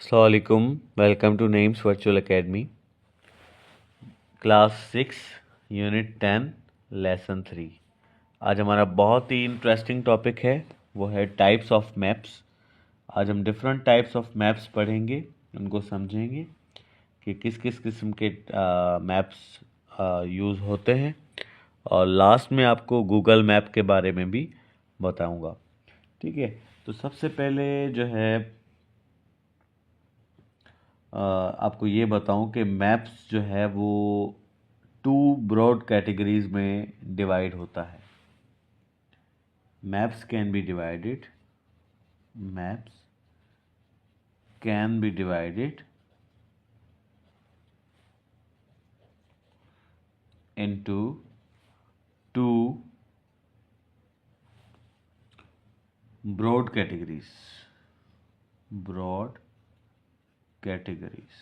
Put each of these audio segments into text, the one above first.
अस्सलाम वालेकुम। Welcome two names virtual academy, class 6, unit 10, lesson 3। आज हमारा बहुत ही इंटरेस्टिंग टॉपिक है, वो है टाइप्स ऑफ मैप्स। आज हम डिफरेंट टाइप्स ऑफ मैप्स पढ़ेंगे, उनको समझेंगे कि किस किस किस्म के मैप्स यूज़ होते हैं, और लास्ट में आपको गूगल मैप के बारे में भी बताऊंगा। ठीक है, तो सबसे पहले जो है आपको ये बताऊं कि मैप्स जो है वो टू ब्रॉड कैटेगरीज में डिवाइड होता है। Maps can be divided maps can be divided into two broad categories. Broad categories,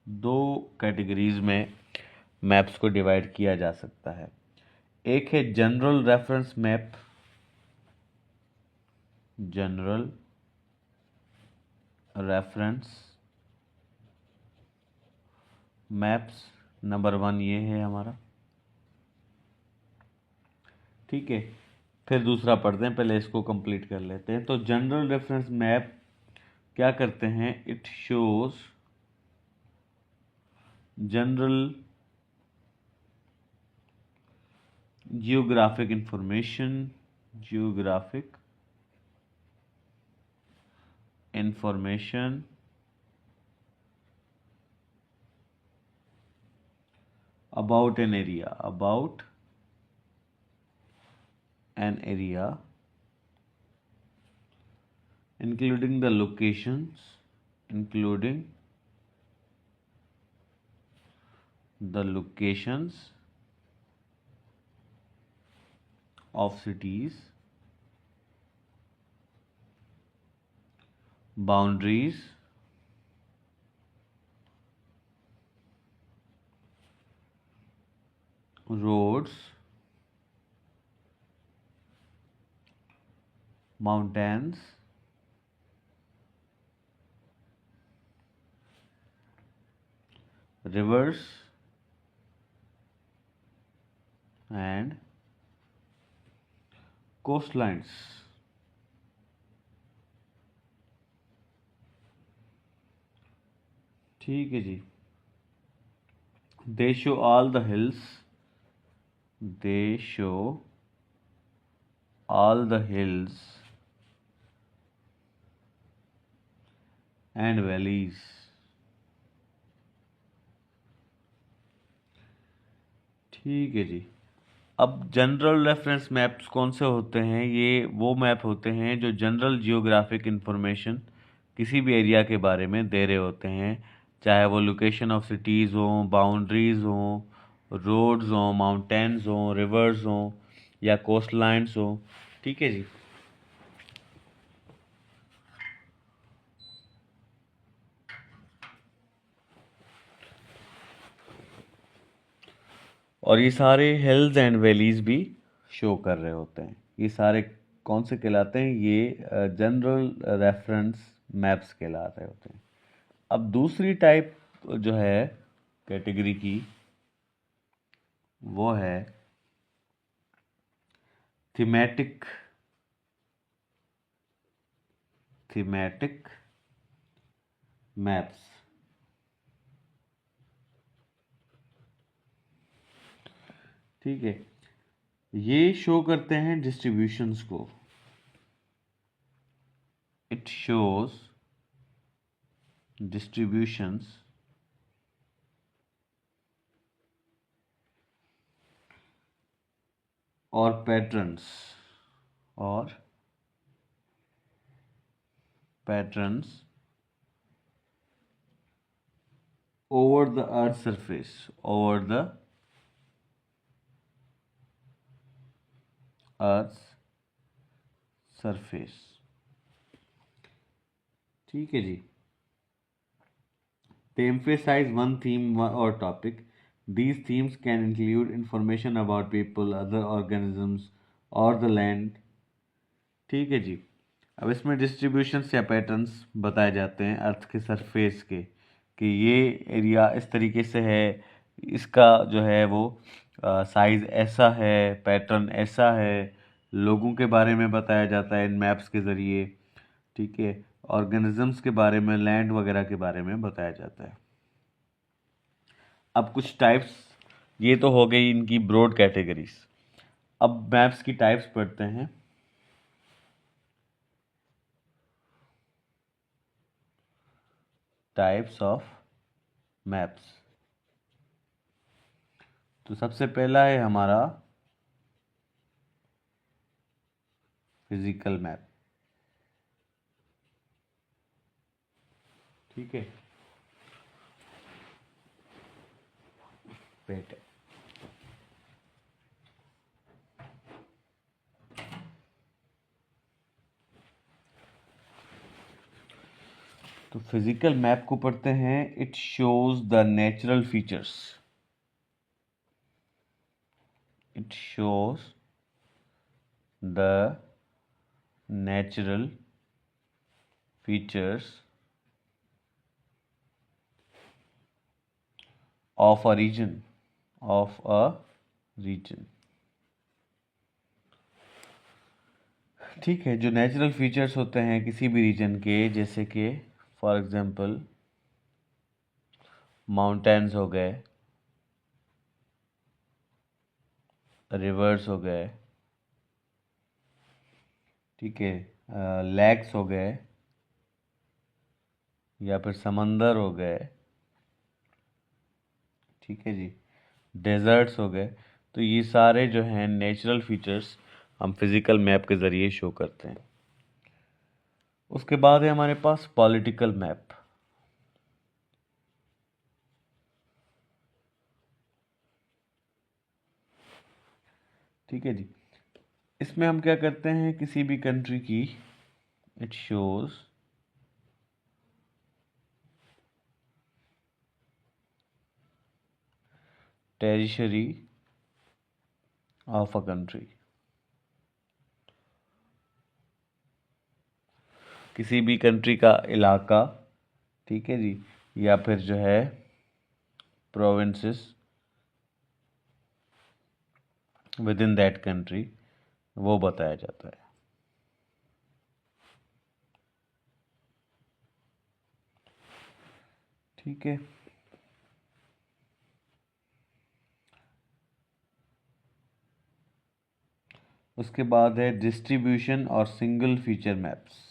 दो कैटेगरीज में मैप्स को डिवाइड किया जा सकता है। एक है general reference map. General reference maps number 1 ये है हमारा। ठीक है, फिर दूसरा पढ़ते हैं, पहले इसको कंप्लीट कर लेते हैं। तो जनरल रेफरेंस मैप क्या करते हैं? It shows general geographic information. Geographic information about an area, about an area, including the locations, including the locations of cities, boundaries, roads, mountains, rivers, and coastlines। ठीक है जी। They show all the hills, they show all the hills and valleys। ठीक है जी। अब general reference maps कौन से होते हैं? ये वो मैप होते हैं जो जनरल जियोग्राफिक इंफॉर्मेशन किसी भी एरिया के बारे में दे रहे होते हैं, चाहे वो लोकेशन ऑफ सिटीज़ हों, बाउंड्रीज हों, रोड्स हों, माउंटेन्स हों, रिवर्स हों, या कोस्ट लाइन्स हों। ठीक है जी। और ये सारे हिल्स एंड वैलीज भी शो कर रहे होते हैं। ये सारे कौन से कहलाते हैं? ये जनरल रेफरेंस मैप्स कहला रहे होते हैं। अब दूसरी टाइप जो है कैटेगरी की, वो है थीमेटिक। Thematic maps. ठीक है, ये शो करते हैं डिस्ट्रीब्यूशंस को। इट शोज डिस्ट्रीब्यूशंस और पैटर्न्स, और patterns over the earth surface, over the earth's surface। ठीक है जी। They emphasize one theme or topic. These themes can include information about people, other organisms, or the land। ठीक है जी। अब इसमें distributions या patterns बताए जाते हैं अर्थ के सरफेस के, कि ये एरिया इस तरीके से है, इसका जो है वो साइज ऐसा है, पैटर्न ऐसा है। लोगों के बारे में बताया जाता है इन मैप्स के ज़रिए, ठीक है। ऑर्गेनिजम्स के बारे में, लैंड वगैरह के बारे में बताया जाता है। अब कुछ टाइप्स, ये तो हो गई इनकी ब्रॉड कैटेगरीज। अब मैप्स की टाइप्स पढ़ते हैं। Types of maps. तो सबसे पहला है हमारा फिजिकल मैप, ठीक है। पेट तो फिजिकल मैप को पढ़ते हैं। It shows the natural features, it shows the natural features of a region, of a region, ठीक है। जो नेचुरल फीचर्स होते हैं किसी भी रीजन के, जैसे कि फॉर एग्जांपल माउंटेन्स हो गए, रिवर्स हो गए, ठीक है, लेक्स हो गए, या फिर समंदर हो गए, ठीक है जी, डेजर्ट्स हो गए। तो ये सारे जो हैं नेचुरल फीचर्स हम फिजिकल मैप के ज़रिए शो करते हैं। उसके बाद है हमारे पास पॉलिटिकल मैप। ठीक है जी, इसमें हम क्या करते हैं, किसी भी कंट्री की, it shows territory of a country, किसी भी कंट्री का इलाका, ठीक है जी, या फिर जो है provinces with in that country, वो बताया जाता है। ठीक है, उसके बाद है डिस्ट्रीब्यूशन और सिंगल फीचर मैप्स।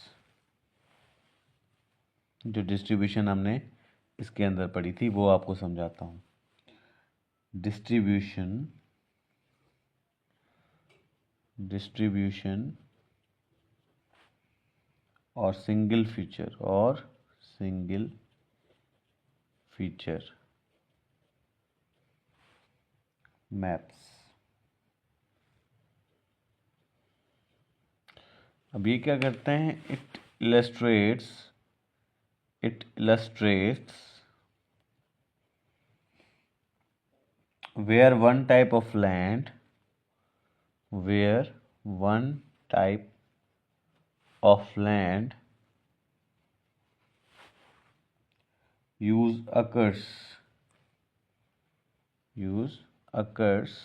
जो डिस्ट्रीब्यूशन हमने इसके अंदर पढ़ी थी वो आपको समझाता हूँ। डिस्ट्रीब्यूशन, डिस्ट्रीब्यूशन और सिंगल फीचर, और सिंगल फीचर मैप्स। अब ये क्या करते हैं, it illustrates, it illustrates where one type of land, where one type of land use occurs, use occurs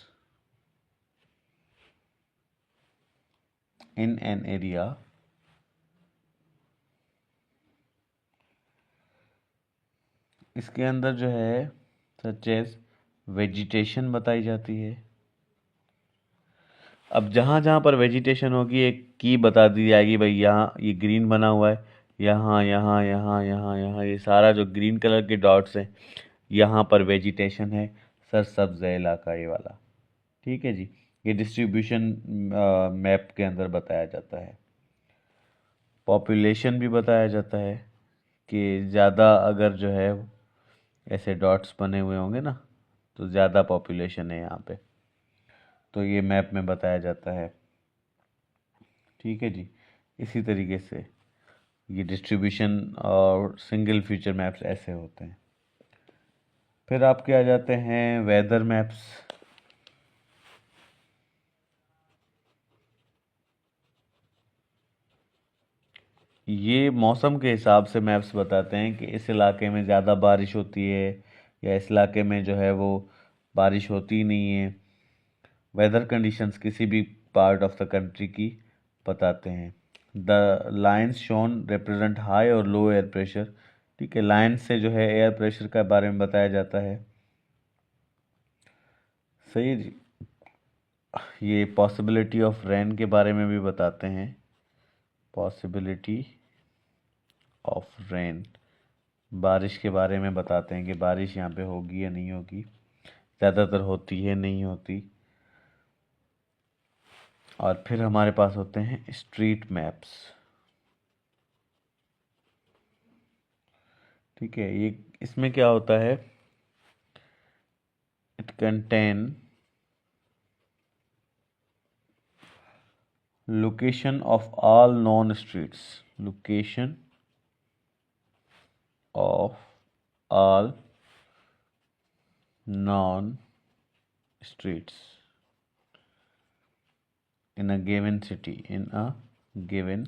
in an area इसके अंदर जो है सच एज वेजिटेशन बताई जाती है। अब जहाँ जहाँ पर वेजिटेशन होगी एक की बता दी जाएगी, भाई यहाँ ये ग्रीन बना हुआ है, यहाँ यहाँ यहाँ यहाँ यहाँ, ये सारा जो ग्रीन कलर के डॉट्स हैं यहाँ पर वेजिटेशन है, सरसब्ज है इलाका ये वाला, ठीक है जी। ये डिस्ट्रीब्यूशन मैप के अंदर बताया जाता है। पॉपुलेशन भी बताया जाता है कि ज़्यादा अगर जो है ऐसे डॉट्स बने हुए होंगे ना तो ज़्यादा पॉपुलेशन है यहाँ पे, तो ये मैप में बताया जाता है, ठीक है जी। इसी तरीके से ये डिस्ट्रीब्यूशन और सिंगल फीचर मैप्स ऐसे होते हैं। फिर आपके आ जाते हैं वेदर मैप्स। ये मौसम के हिसाब से मैप्स बताते हैं कि इस इलाके में ज़्यादा बारिश होती है या इस इलाके में जो है वो बारिश होती नहीं है। वेदर कंडीशंस किसी भी पार्ट ऑफ द कंट्री की बताते हैं। The lines shown represent high और लो एयर प्रेशर। ठीक है, लाइन से जो है एयर प्रेशर के बारे में बताया जाता है। सही है जी। ये पॉसिबिलिटी ऑफ रेन के बारे में भी बताते हैं। पॉसिबिलिटी ऑफ रेन, बारिश के बारे में बताते हैं कि बारिश यहाँ पे होगी या नहीं होगी, ज़्यादातर होती है नहीं होती। और फिर हमारे पास होते हैं स्ट्रीट मैप्स। ठीक है, ये इसमें क्या होता है, it contain location of all non streets, location of all non streets in a given city, in a given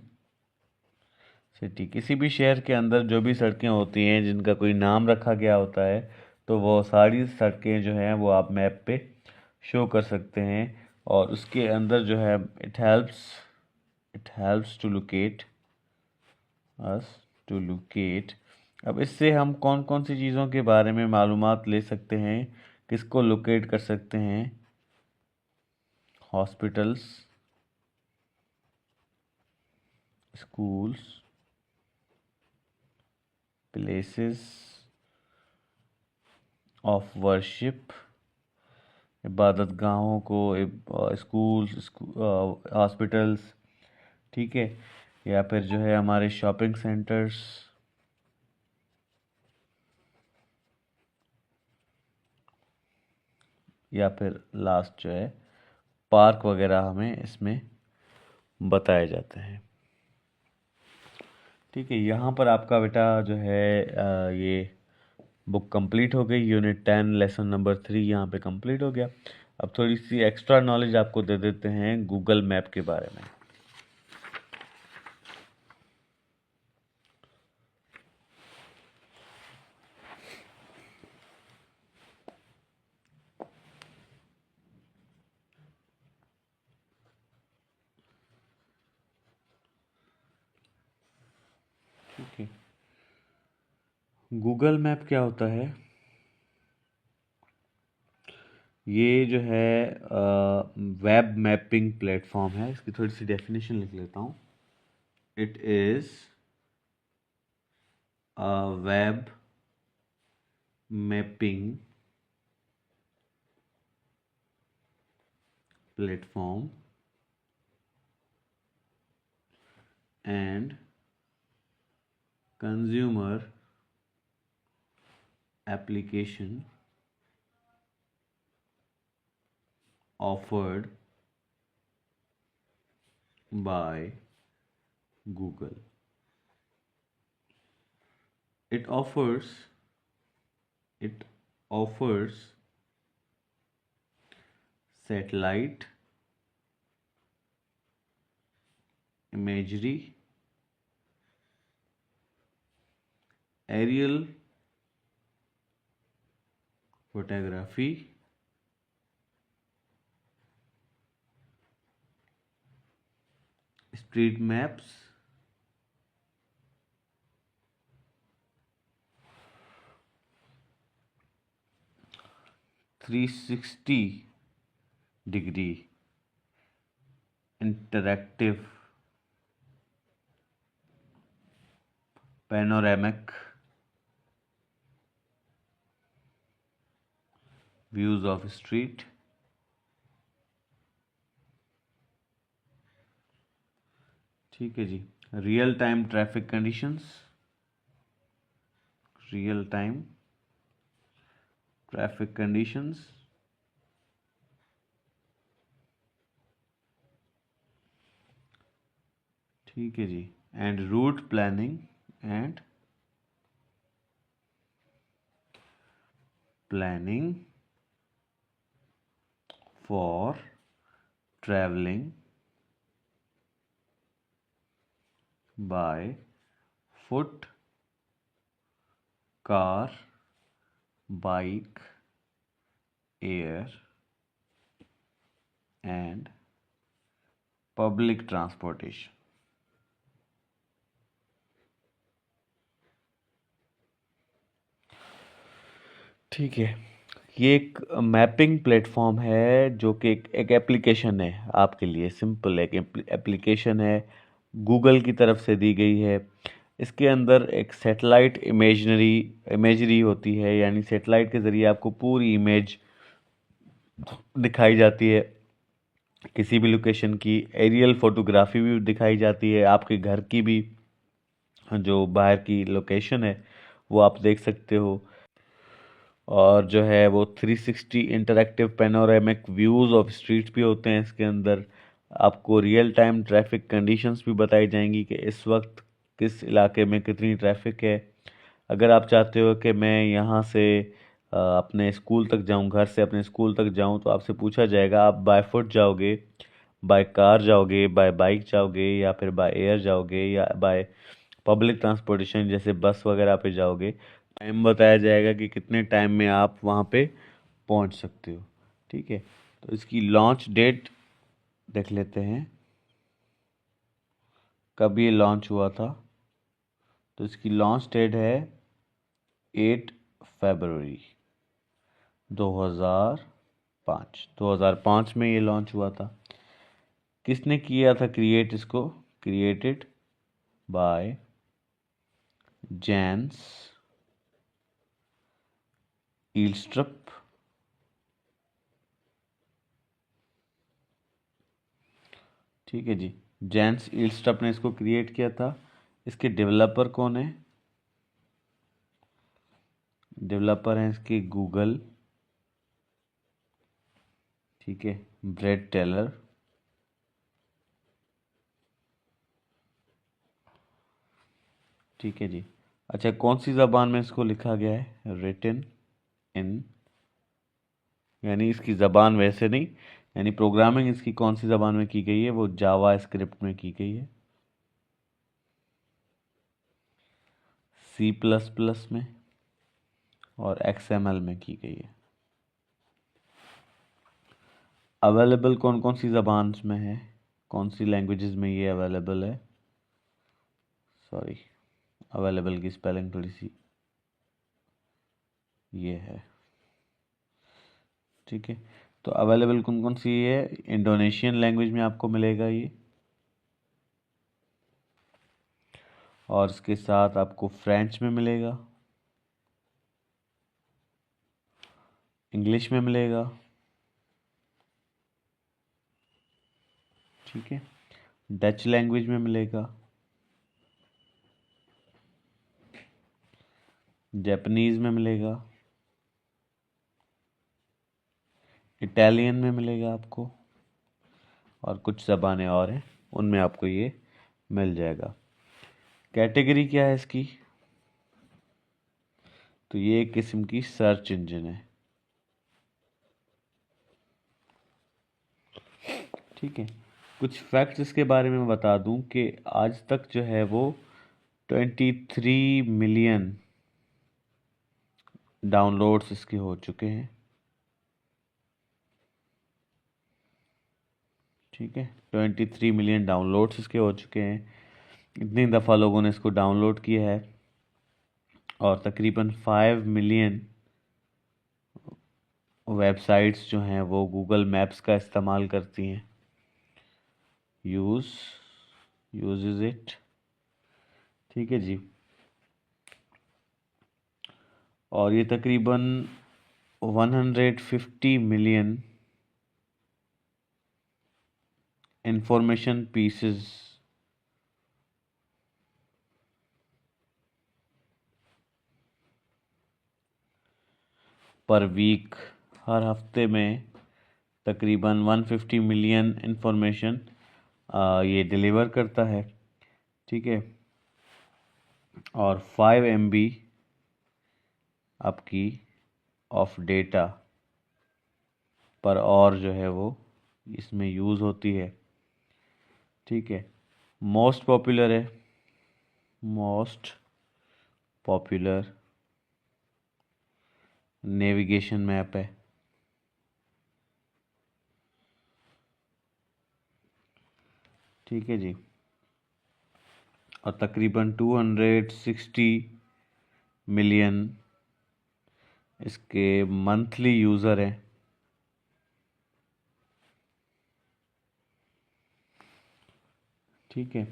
city. किसी भी शहर के अंदर जो भी सड़कें होती हैं जिनका कोई नाम रखा गया होता है, तो वो सारी सड़कें जो हैं वो आप मैप पे शो कर सकते हैं। और उसके अंदर जो है it helps to locate us to locate. अब इससे हम कौन कौन सी चीज़ों के बारे में मालूमात ले सकते हैं, किसको लोकेट कर सकते हैं? Hospitals, schools, places of worship, इबादत गाहों को, स्कूल्स, हॉस्पिटल्स, ठीक है, या फिर जो है हमारे शॉपिंग सेंटर्स, या फिर लास्ट जो है पार्क वगैरह हमें इसमें बताए जाते हैं। ठीक है, यहाँ पर आपका बेटा जो है ये बुक कंप्लीट हो गई। यूनिट 10 लेसन नंबर 3 यहाँ पे कंप्लीट हो गया। अब थोड़ी सी एक्स्ट्रा नॉलेज आपको दे देते हैं गूगल मैप के बारे में। ठीक है, गूगल मैप क्या होता है? ये जो है वेब मैपिंग प्लेटफॉर्म है। इसकी थोड़ी सी डेफिनेशन लिख लेता हूँ। It is a web mapping platform and consumer application offered by Google. It offers satellite imagery, aerial photography, street maps, 360-degree interactive panoramic views of street, ठीक है जी, real time traffic conditions, real time traffic conditions, ठीक है जी, and route planning and planning for traveling by foot, car, bike, air and public transportation. ठीक है, ये एक मैपिंग प्लेटफॉर्म है जो कि एक एप्लीकेशन है आपके लिए। सिंपल एक एप्लीकेशन है, गूगल की तरफ से दी गई है। इसके अंदर एक सैटेलाइट इमेजरी होती है, यानी सैटेलाइट के ज़रिए आपको पूरी इमेज दिखाई जाती है। किसी भी लोकेशन की एरियल फोटोग्राफी भी दिखाई जाती है, आपके घर की भी जो बाहर की लोकेशन है वो आप देख सकते हो। और जो है वो 360 interactive panoramic views of streets भी होते हैं इसके अंदर। आपको रियल टाइम ट्रैफिक कंडीशंस भी बताई जाएंगी कि इस वक्त किस इलाके में कितनी ट्रैफिक है। अगर आप चाहते हो कि मैं यहाँ से अपने स्कूल तक जाऊँ, घर से अपने स्कूल तक जाऊँ, तो आपसे पूछा जाएगा आप बाय फुट जाओगे, बाय कार जाओगे, बाय बाइक जाओगे, या फिर बाय एयर जाओगे, या बाय पब्लिक ट्रांसपोर्टेशन जैसे बस वगैरह पे जाओगे। टाइम बताया जाएगा कि कितने टाइम में आप वहाँ पे पहुँच सकते हो। ठीक है, तो इसकी लॉन्च डेट देख लेते हैं, कब ये लॉन्च हुआ था। तो इसकी लॉन्च डेट है 8 फरवरी 2005। 2005 में ये लॉन्च हुआ था। किसने किया था क्रिएट इसको? Created by Jens Eilstrup. ठीक है जी, जेंस ईल्स्ट्रप ने इसको क्रिएट किया था। इसके डेवलपर कौन है? डेवलपर हैं इसके गूगल। ठीक है, ब्रेड टेलर। ठीक है जी। अच्छा, कौन सी ज़बान में इसको लिखा गया है? रिटन इन, यानी इसकी ज़बान वैसे नहीं, यानी प्रोग्रामिंग इसकी कौन सी ज़बान में की गई है? वो जावा स्क्रिप्ट में की गई है, C++ में और XML में की गई है। अवेलेबल कौन कौन सी ज़बान में है, कौन सी लैंग्वेजेस में ये अवेलेबल है? सॉरी, अवेलेबल की स्पेलिंग थोड़ी सी ये है। ठीक है, तो अवेलेबल कौन कौन सी है? इंडोनेशियन लैंग्वेज में आपको मिलेगा ये, और इसके साथ आपको फ्रेंच में मिलेगा, इंग्लिश में मिलेगा। ठीक है, डच लैंग्वेज में मिलेगा, जापानीज में मिलेगा, इटालियन में मिलेगा आपको, और कुछ ज़बानें और हैं उनमें आपको ये मिल जाएगा। कैटेगरी क्या है इसकी? तो ये एक किस्म की सर्च इंजन है। ठीक है, कुछ फैक्ट्स इसके बारे में बता दूं कि आज तक जो है वो 23 मिलियन डाउनलोड्स इसके हो चुके हैं। ठीक है, 23 मिलियन डाउनलोड्स इसके हो चुके हैं। इतनी दफ़ा लोगों ने इसको डाउनलोड किया है, और तकरीबन 5 मिलियन वेबसाइट्स जो हैं वो गूगल मैप्स का इस्तेमाल करती हैं, यूज़ इट। ठीक है जी, और ये तकरीबन 150 million information pieces per week, हर हफ्ते में तकरीबन 150 मिलियन इंफॉर्मेशन ये डिलीवर करता है। ठीक है, और 5 MB आपकी ऑफ डेटा पर और जो है वो इसमें यूज़ होती है। ठीक है, मोस्ट पॉपुलर है मोस्ट पॉपुलर नेविगेशन मैप है। ठीक है जी। और तकरीबन 260 मिलियन इसके मंथली यूज़र हैं। ठीक है।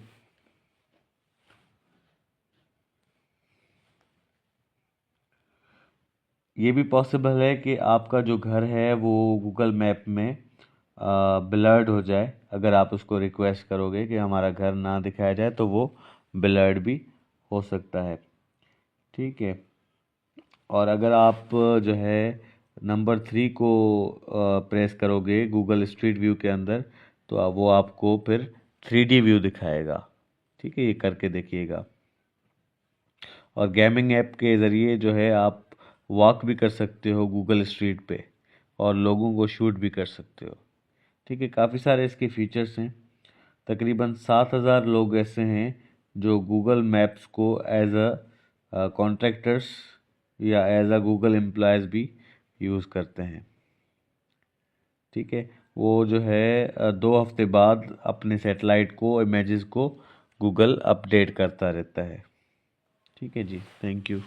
ये भी पॉसिबल है कि आपका जो घर है वो गूगल मैप में ब्लर्ड हो जाए। अगर आप उसको रिक्वेस्ट करोगे कि हमारा घर ना दिखाया जाए तो वो ब्लर्ड भी हो सकता है। ठीक है। और अगर आप जो है नंबर 3 को प्रेस करोगे गूगल स्ट्रीट व्यू के अंदर तो वो आपको फिर 3D व्यू दिखाएगा। ठीक है, ये करके देखिएगा। और गेमिंग ऐप के ज़रिए जो है आप वॉक भी कर सकते हो गूगल स्ट्रीट पे और लोगों को शूट भी कर सकते हो। ठीक है, काफ़ी सारे इसके फीचर्स हैं। तकरीबन 7,000 लोग ऐसे हैं जो गूगल मैप्स को एज अ कॉन्ट्रैक्टर्स या एज अ गूगल एम्प्लॉयज़ भी यूज़ करते हैं। ठीक है, वो जो है 2 हफ्ते बाद अपने सैटेलाइट को इमेजेस को गूगल अपडेट करता रहता है। ठीक है जी, थैंक यू।